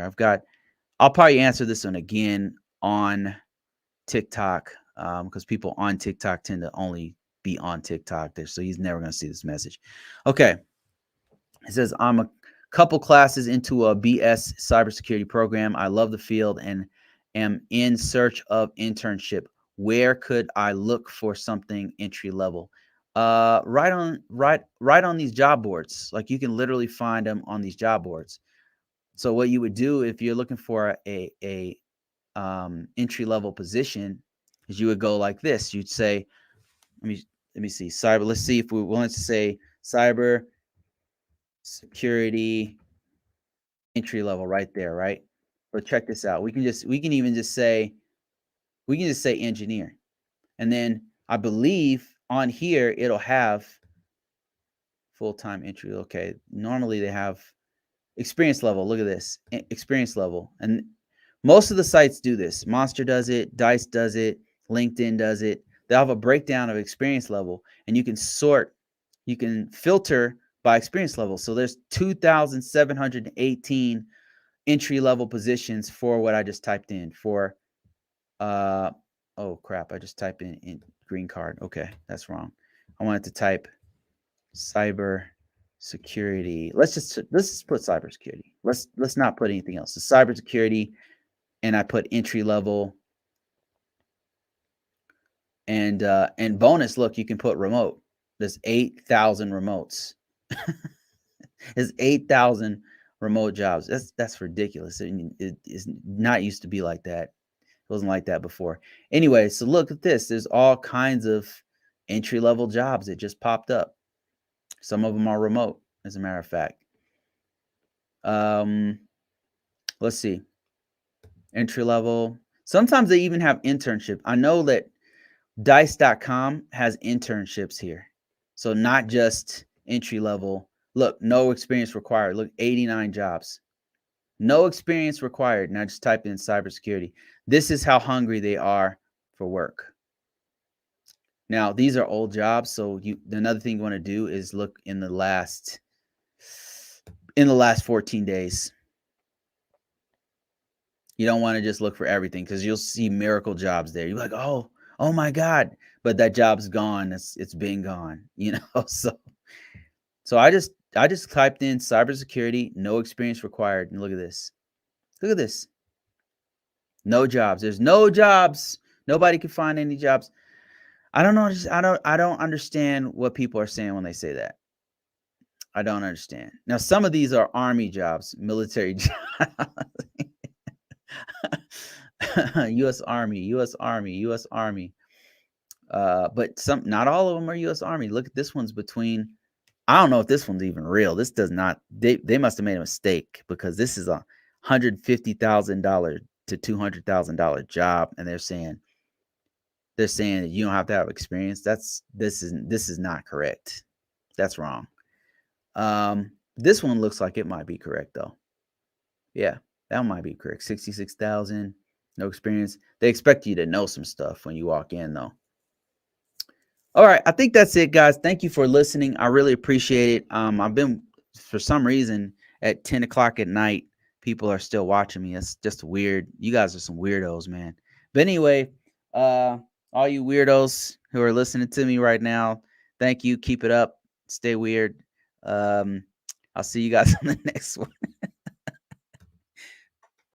I'll probably answer this one again on TikTok, because people on TikTok tend to only be on TikTok there, so he's never going to see this message. Okay. It says, I'm a couple classes into a BS cybersecurity program. I love the field and am in search of internship. Where could I look for something entry level? Right on these job boards. Like, you can literally find them on these job boards. So what you would do if you're looking for a entry level position is you would go like this. You'd say, let me see, cyber. Let's see if we wanted to say cyber security entry level right there, right? But check this out. We can even just say engineer. And then I believe on here it'll have full-time entry. Okay. Normally they have experience level. Look at this. Experience level. And most of the sites do this. Monster does it, Dice does it, LinkedIn does it. They'll have a breakdown of experience level, and you can filter by experience level. So there's 2,718 entry level positions for what I just typed in for, oh crap, I just typed in green card. Okay, that's wrong. I wanted to type cyber security. Let's just put cybersecurity. Let's not put anything else. So cybersecurity, and I put entry level. And bonus, look, you can put remote. There's 8,000 remotes. There's 8,000 remote jobs. That's ridiculous. It is not used to be like that. It wasn't like that before. Anyway, so look at this. There's all kinds of entry level jobs that just popped up. Some of them are remote, as a matter of fact. Let's see. Entry level. Sometimes they even have internship. I know that Dice.com has internships here. So not just entry level. Look, no experience required. Look, 89 jobs. No experience required. And I just typed in cybersecurity. This is how hungry they are for work. Now, these are old jobs. So another thing you want to do is look in the last 14 days. You don't want to just look for everything, because you'll see miracle jobs there. You're like, oh my God, but that job's gone. It's been gone, So I just typed in cybersecurity, no experience required. And look at this. Look at this. No jobs. There's no jobs. Nobody can find any jobs. I don't know. I don't understand what people are saying when they say that. I don't understand. Now, some of these are army jobs, military jobs. U.S. Army. But not all of them are U.S. Army. Look at this one's between. I don't know if this one's even real. This does not. They must have made a mistake, because this is $150,000 to $200,000 job, and they're saying that you don't have to have experience. This is not correct. That's wrong. This one looks like it might be correct though. Yeah, that might be correct. 66,000, no experience. They expect you to know some stuff when you walk in though. All right, I think that's it, guys. Thank you for listening. I really appreciate it. I've been, for some reason, at 10 o'clock at night, people are still watching me. It's just weird. You guys are some weirdos, man. But anyway, all you weirdos who are listening to me right now, thank you. Keep it up. Stay weird. I'll see you guys on the next one.